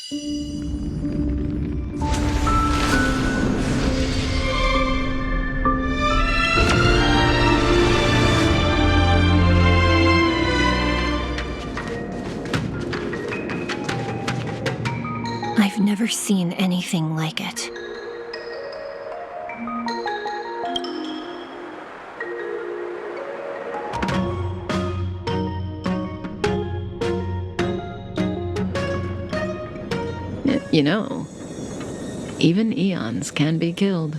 I've never seen anything like it. You know, even eons can be killed.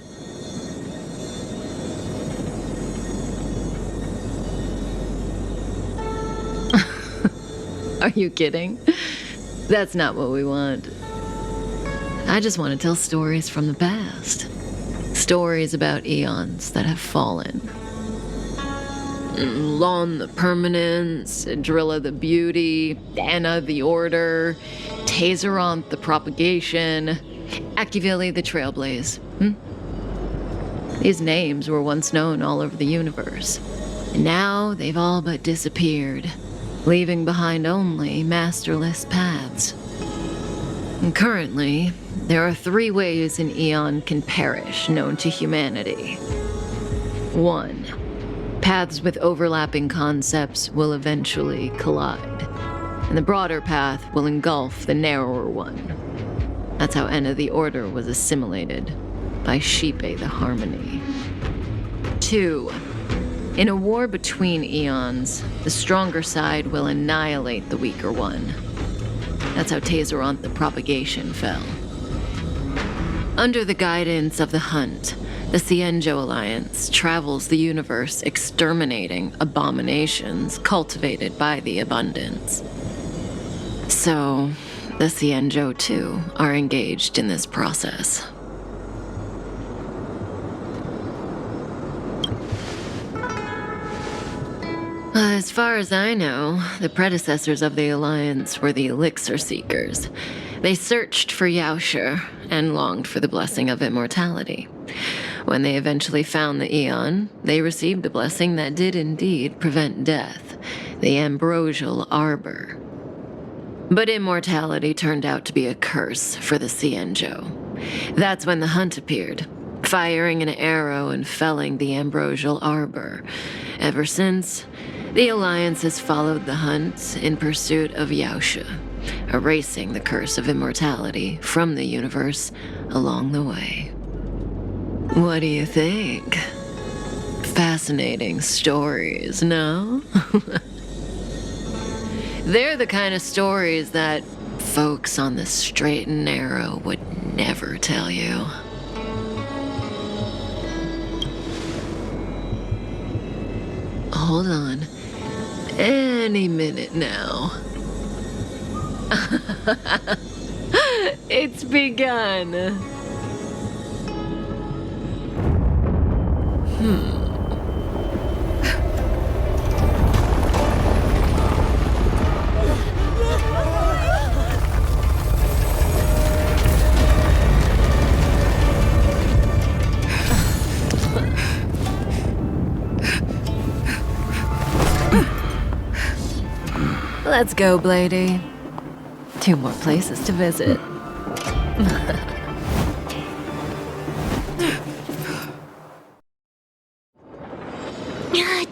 Are you kidding? That's not what we want. I just want to tell stories from the past. Stories about eons that have fallen. Lon the permanence, Drilla the beauty, Anna the order, Tazeron the propagation, Akivili the trailblaze. These names were once known all over the universe, and now they've all but disappeared, leaving behind only masterless paths. And currently, there are 3 ways an eon can perish known to humanity. 1. Paths with overlapping concepts will eventually collide, and the broader path will engulf the narrower one. That's how Enna the Order was assimilated by Shipe the Harmony. 2. In a war between eons, the stronger side will annihilate the weaker one. That's how Tazeron the Propagation fell. Under the guidance of the Hunt, the Cienjo Alliance travels the universe exterminating abominations cultivated by the Abundance. So, the Cienjo, too, are engaged in this process. As far as I know, the predecessors of the Alliance were the Elixir Seekers. They searched for Yaoshe and longed for the blessing of immortality. When they eventually found the Eon, they received a blessing that did indeed prevent death, the Ambrosial Arbor. But immortality turned out to be a curse for the Cienjo. That's when the Hunt appeared, firing an arrow and felling the Ambrosial Arbor. Ever since, the Alliance has followed the Hunt in pursuit of Yaoshe, erasing the curse of immortality from the universe along the way. What do you think? Fascinating stories, no? They're the kind of stories that folks on the straight and narrow would never tell you. Hold on. Any minute now. It's begun. Let's go, Blady. 2 more places to visit.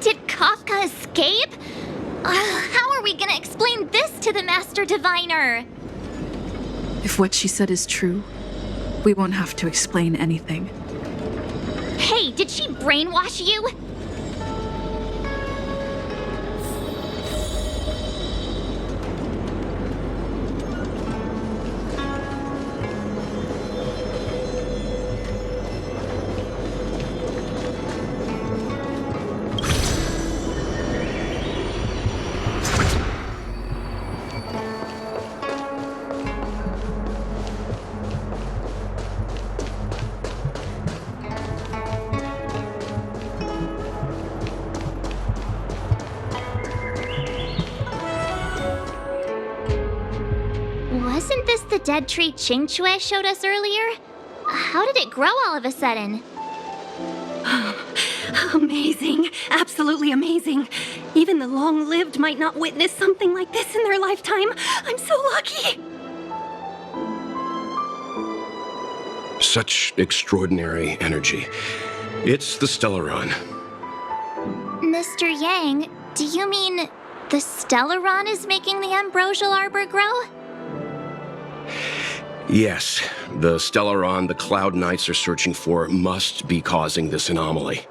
Did Kafka escape? How are we gonna explain this to the Master Diviner? If what she said is true, we won't have to explain anything. Hey, did she brainwash you? Wasn't this the dead tree Qingque showed us earlier? How did it grow all of a sudden? Amazing. Absolutely amazing. Even the long-lived might not witness something like this in their lifetime. I'm so lucky. Such extraordinary energy. It's the Stellaron. Mr. Yang, do you mean the Stellaron is making the ambrosial arbor grow? Yes, the Stellaron the Cloud Knights are searching for must be causing this anomaly.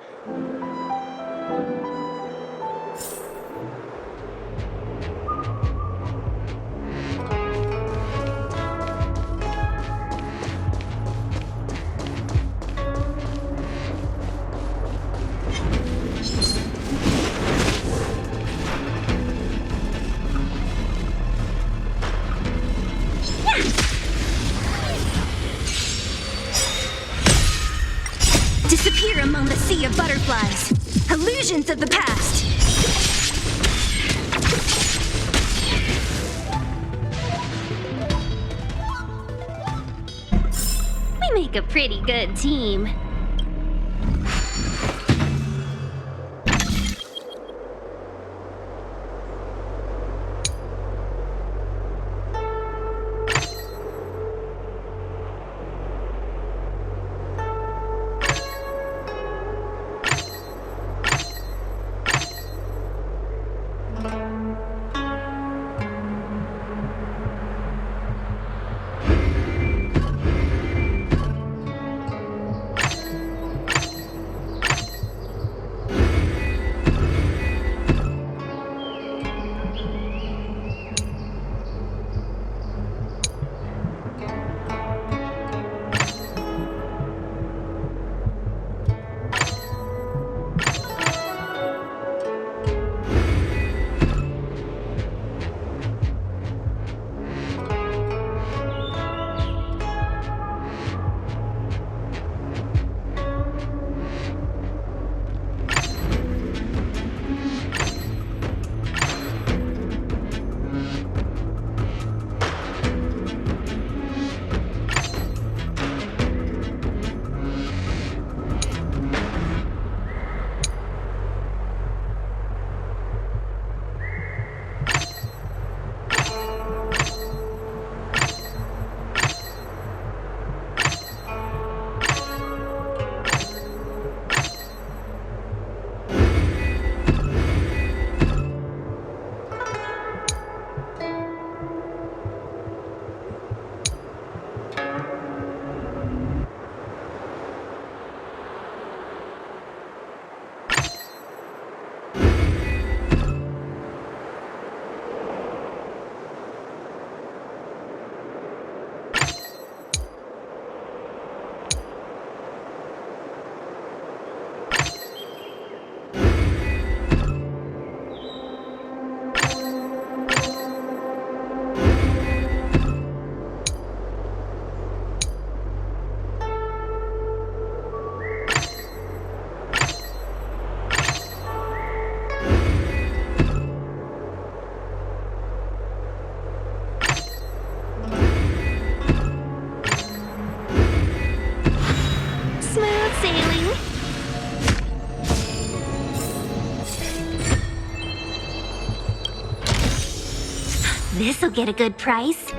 Disappear among the sea of butterflies. Illusions of the past. We make a pretty good team. This'll get a good price.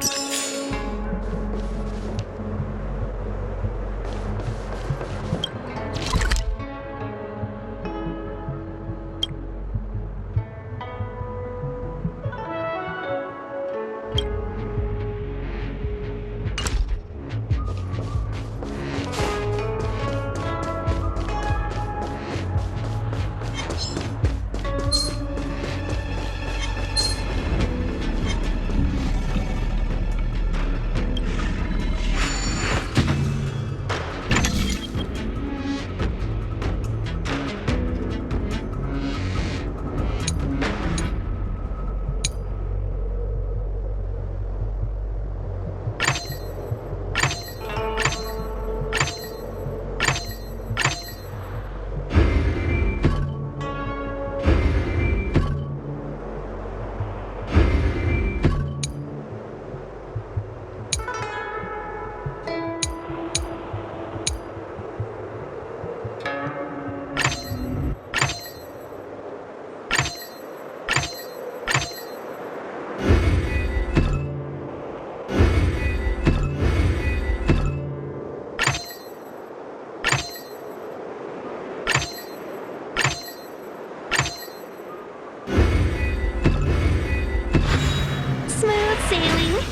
sailing.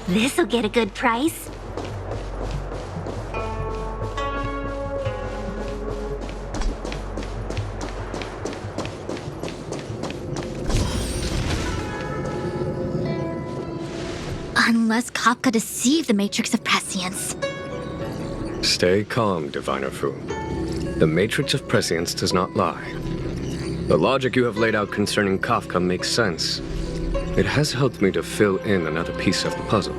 This'll get a good price. Unless Kafka deceived the Matrix of Prescience. Stay calm, Diviner Fu. The Matrix of Prescience does not lie. The logic you have laid out concerning Kafka makes sense. It has helped me to fill in another piece of the puzzle.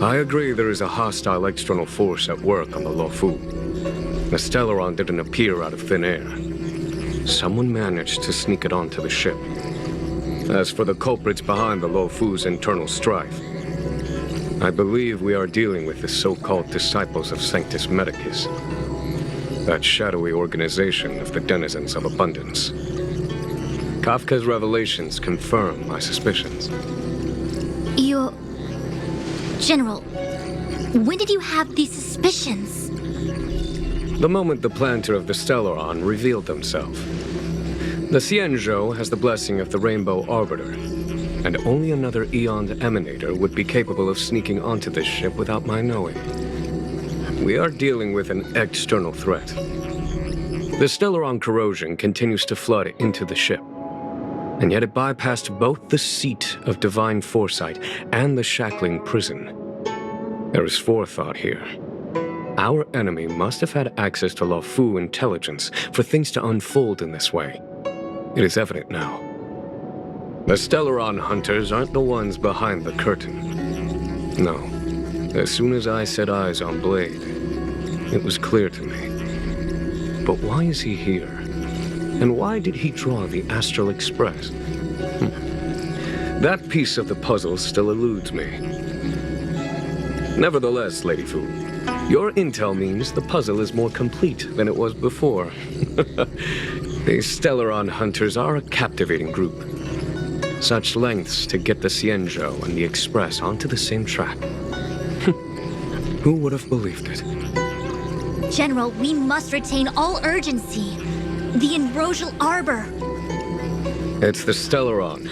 I agree there is a hostile external force at work on the Luofu. The Stellaron didn't appear out of thin air. Someone managed to sneak it onto the ship. As for the culprits behind the Luofu's internal strife, I believe we are dealing with the so-called disciples of Sanctus Medicus, that shadowy organization of the denizens of abundance. Kafka's revelations confirm my suspicions. General, when did you have these suspicions? The moment the planter of the Stellaron revealed themselves. The Xianzhou has the blessing of the Rainbow Arbiter, and only another Eon's Emanator would be capable of sneaking onto this ship without my knowing. We are dealing with an external threat. The Stellaron corrosion continues to flood into the ship, and yet it bypassed both the seat of divine foresight and the shackling prison. There is forethought here. Our enemy must have had access to Luofu intelligence for things to unfold in this way. It is evident now. The Stellaron hunters aren't the ones behind the curtain. No. As soon as I set eyes on Blade, it was clear to me. But why is he here? And why did he draw the Astral Express? That piece of the puzzle still eludes me. Nevertheless, Lady Fu, your intel means the puzzle is more complete than it was before. The Stellaron hunters are a captivating group. Such lengths to get the Xianzhou and the Express onto the same track. Who would have believed it? General, we must retain all urgency. The Ambrosial Arbor. It's the Stellaron.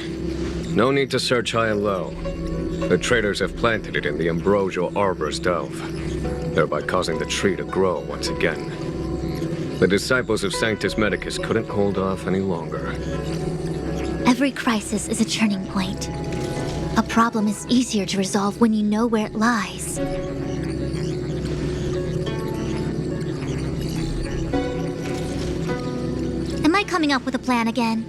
No need to search high and low. The traders have planted it in the Ambrosial Arbor's delve, thereby causing the tree to grow once again. The disciples of Sanctus Medicus couldn't hold off any longer. Every crisis is a turning point. A problem is easier to resolve when you know where it lies. Am I coming up with a plan again?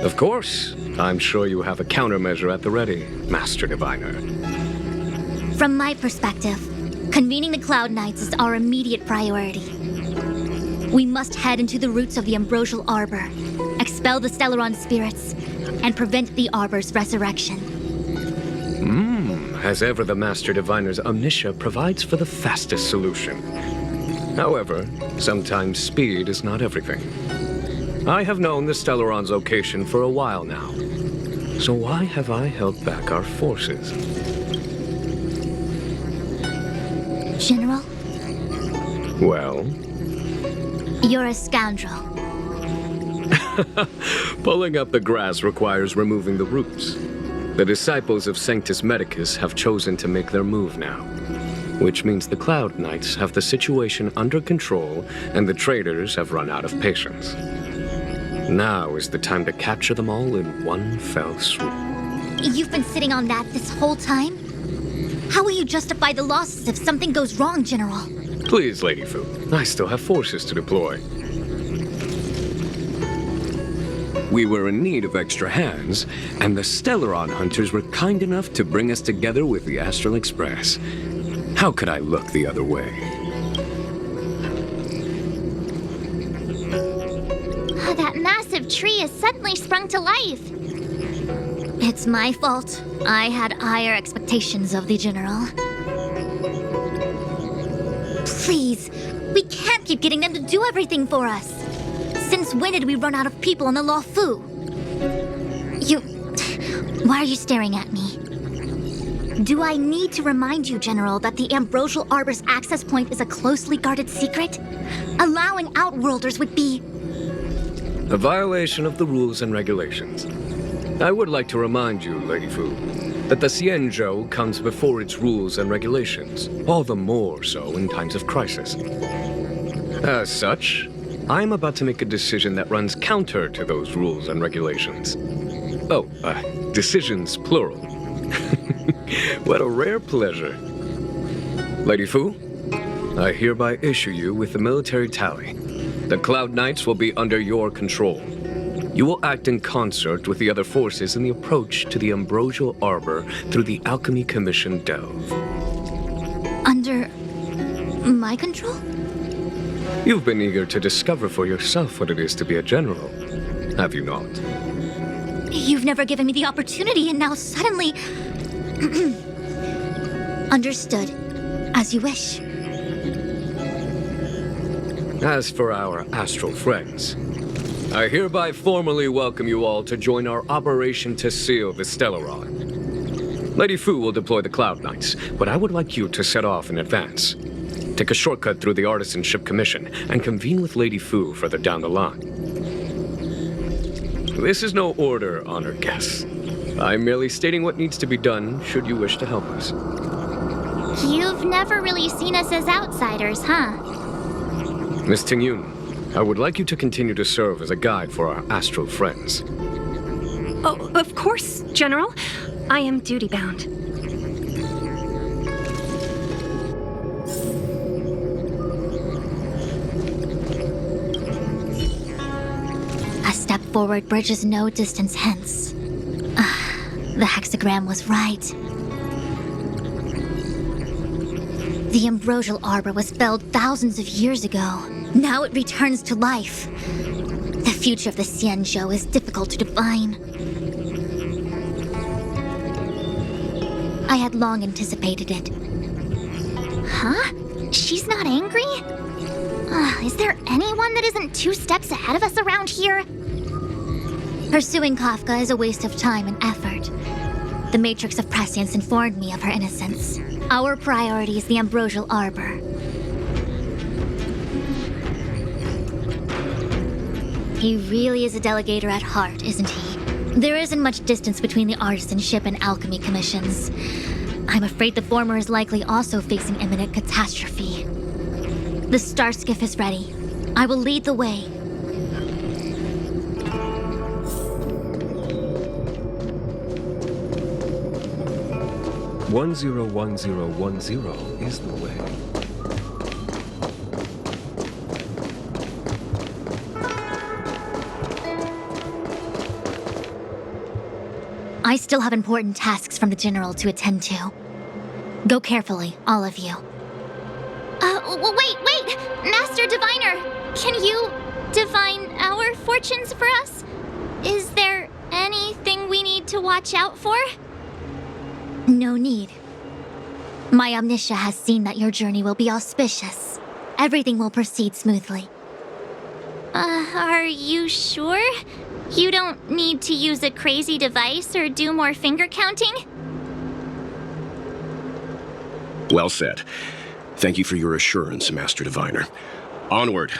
Of course. I'm sure you have a countermeasure at the ready, Master Diviner. From my perspective, convening the Cloud Knights is our immediate priority. We must head into the roots of the Ambrosial Arbor, expel the Stellaron spirits, and prevent the Arbor's resurrection. as ever, the Master Diviner's omniscia provides for the fastest solution. However, sometimes speed is not everything. I have known the Stellaron's location for a while now. So why have I held back our forces? General, Well, you're a scoundrel. pulling up the grass requires removing the roots. The disciples of Sanctus Medicus have chosen to make their move now, which means the Cloud Knights have the situation under control and the traitors have run out of patience. Now is the time to capture them all in one fell swoop. You've been sitting on that this whole time? How will you justify the losses if something goes wrong, General? Please, Lady Fu, I still have forces to deploy. We were in need of extra hands, and the Stellaron hunters were kind enough to bring us together with the Astral Express. How could I look the other way? That massive tree has suddenly sprung to life. It's my fault. I had higher expectations of the General. Please, we can't keep getting them to do everything for us. Since when did we run out of people on the Law Fu? Why are you staring at me? Do I need to remind you, General, that the Ambrosial Arbor's access point is a closely guarded secret? Allowing Outworlders would be... A violation of the rules and regulations. I would like to remind you, Lady Fu, that the Xianzhou comes before its rules and regulations, all the more so in times of crisis. As such, I'm about to make a decision that runs counter to those rules and regulations. Oh, decisions plural. What a rare pleasure. Lady Fu, I hereby issue you with the military tally. The Cloud Knights will be under your control. You will act in concert with the other forces in the approach to the Ambrosial Arbor through the Alchemy Commission Delve. Under... my control? You've been eager to discover for yourself what it is to be a general, have you not? You've never given me the opportunity, and now suddenly... Understood. As you wish. As for our astral friends, I hereby formally welcome you all to join our operation to seal the Stellaron. Lady Fu will deploy the Cloud Knights, but I would like you to set off in advance. Take a shortcut through the Artisanship Commission and convene with Lady Fu further down the line. This is no order, honored guests. I'm merely stating what needs to be done should you wish to help us. You've never really seen us as outsiders, huh? Miss Tingyun, I would like you to continue to serve as a guide for our astral friends. Oh, of course, General. I am duty-bound. A step forward bridges no distance hence. The hexagram was right. The Ambrosial Arbor was felled thousands of years ago. Now it returns to life. The future of the Xianzhou is difficult to define. I had long anticipated it. Huh? She's not angry? Is there anyone that isn't 2 steps ahead of us around here? Pursuing Kafka is a waste of time and effort. The Matrix of Prescience informed me of her innocence. Our priority is the Ambrosial Arbor. He really is a delegator at heart, isn't he? There isn't much distance between the Artisanship and Alchemy Commissions. I'm afraid the former is likely also facing imminent catastrophe. The star skiff is ready. I will lead the way. 101010 is the way. I still have important tasks from the General to attend to. Go carefully, all of you. Wait! Master Diviner! Can you divine our fortunes for us? Is there anything we need to watch out for? No need. My omniscia has seen that your journey will be auspicious. Everything will proceed smoothly. Are you sure? You don't need to use a crazy device or do more finger counting? Well said. Thank you for your assurance, Master Diviner. Onward.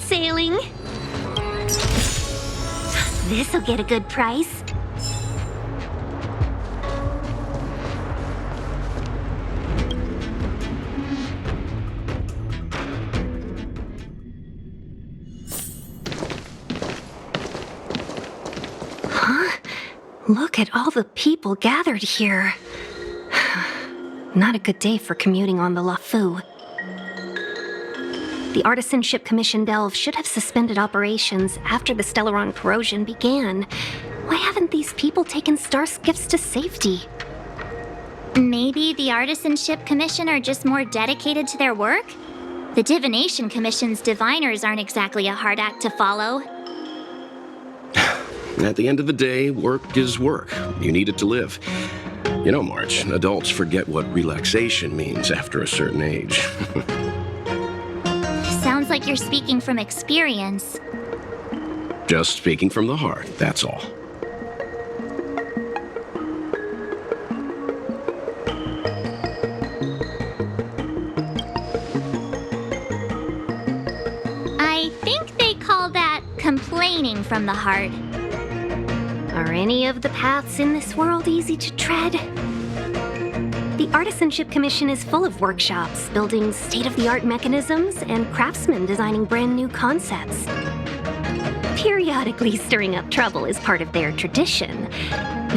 Sailing. This'll get a good price. Huh? Look at all the people gathered here. Not a good day for commuting on the LaFu. The Artisanship Commission Delve should have suspended operations after the Stellaron corrosion began. Why haven't these people taken star skiffs to safety? Maybe the Artisanship Commission are just more dedicated to their work? The Divination Commission's diviners aren't exactly a hard act to follow. At the end of the day, work is work. You need it to live. You know, March, adults forget what relaxation means after a certain age. Sounds like you're speaking from experience. Just speaking from the heart, that's all. I think they call that complaining from the heart. Are any of the paths in this world easy to tread? The Artisanship Commission is full of workshops, building state-of-the-art mechanisms, and craftsmen designing brand new concepts. Periodically stirring up trouble is part of their tradition.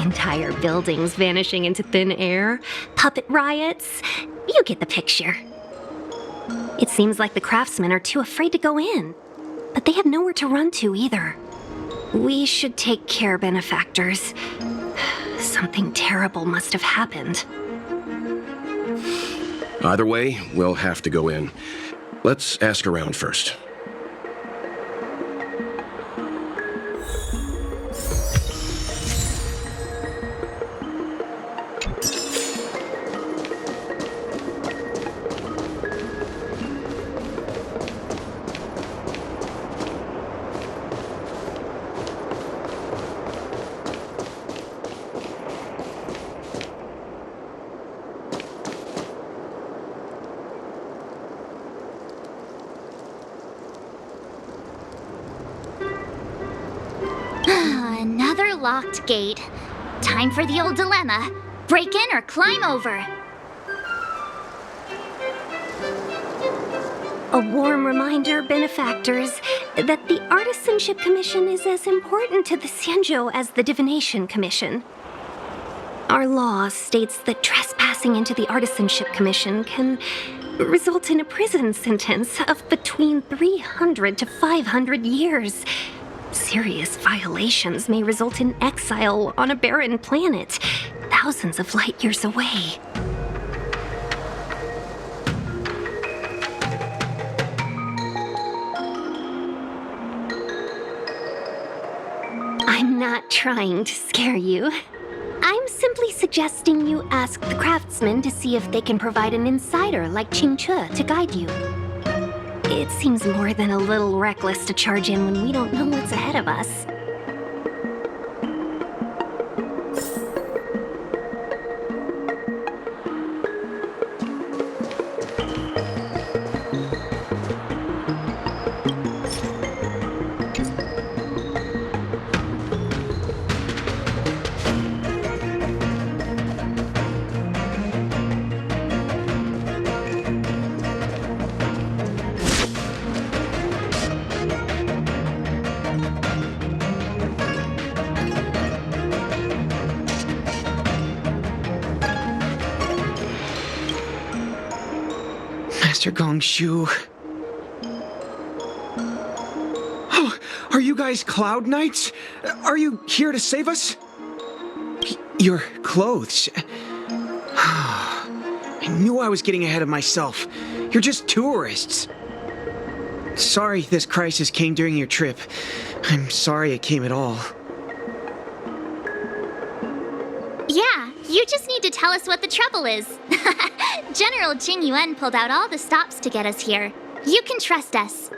Entire buildings vanishing into thin air, puppet riots. You get the picture. It seems like the craftsmen are too afraid to go in, but they have nowhere to run to either. We should take care, benefactors. Something terrible must have happened. Either way, we'll have to go in. Let's ask around first. Another locked gate. Time for the old dilemma. Break in or climb over. A warm reminder, benefactors, that the Artisanship Commission is as important to the Xianzhou as the Divination Commission. Our law states that trespassing into the Artisanship Commission can result in a prison sentence of between 300 to 500 years. Serious violations may result in exile on a barren planet, thousands of light years away. I'm not trying to scare you. I'm simply suggesting you ask the craftsmen to see if they can provide an insider like Qingche to guide you. It seems more than a little reckless to charge in when we don't know what's ahead of us. Master Gongshu. Oh, are you guys Cloud Knights? Are you here to save us? Your clothes. I knew I was getting ahead of myself. You're just tourists. Sorry this crisis came during your trip. I'm sorry it came at all. Yeah, you just need to tell us what the trouble is. General Jing Yuan pulled out all the stops to get us here. You can trust us.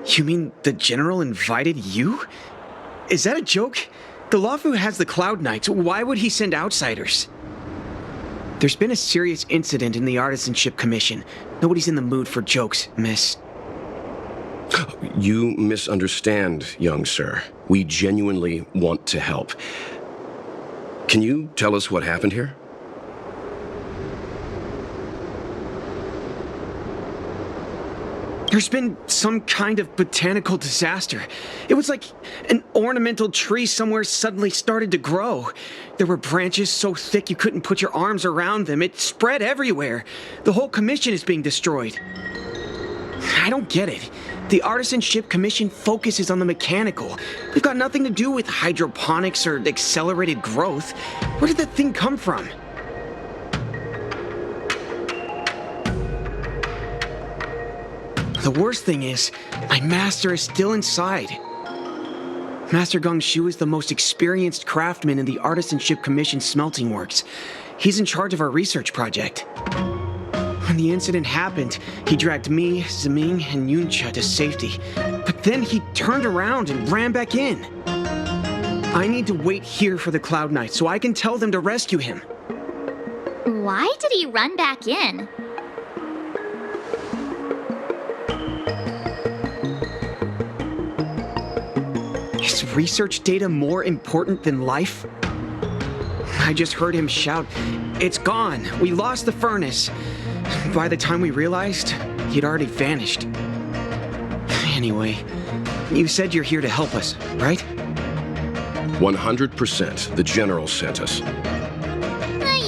You mean the General invited you? Is that a joke? The Luofu has the Cloud Knights. Why would he send outsiders? There's been a serious incident in the Artisanship Commission. Nobody's in the mood for jokes, miss. You misunderstand, young sir. We genuinely want to help. Can you tell us what happened here? There's been some kind of botanical disaster. It was like an ornamental tree somewhere suddenly started to grow. There were branches so thick you couldn't put your arms around them. It spread everywhere. The whole commission is being destroyed. I don't get it. The Artisanship Commission focuses on the mechanical. We've got nothing to do with hydroponics or accelerated growth. Where did that thing come from? The worst thing is, my master is still inside. Master Gongshu is the most experienced craftsman in the Artisanship Commission smelting works. He's in charge of our research project. When the incident happened, he dragged me, Zeming, and Yuncha to safety. But then he turned around and ran back in. I need to wait here for the Cloud Knights so I can tell them to rescue him. Why did he run back in? Is research data more important than life? I just heard him shout, "It's gone! We lost the furnace!" By the time we realized, he'd already vanished. Anyway, you said you're here to help us, right? 100%. The General sent us.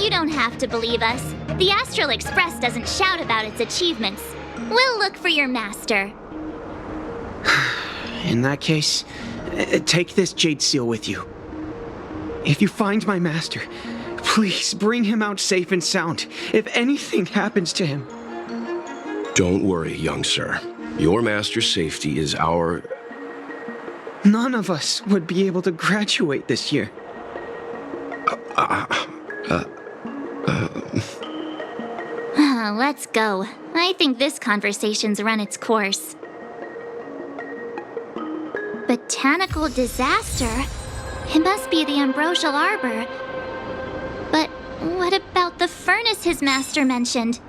You don't have to believe us. The Astral Express doesn't shout about its achievements. We'll look for your master. In that case, take this jade seal with you. If you find my master, please bring him out safe and sound, if anything happens to him. Don't worry, young sir. Your master's safety is our... None of us would be able to graduate this year. Let's go. I think this conversation's run its course. Botanical disaster? It must be the ambrosial arbor. But what about the furnace his master mentioned?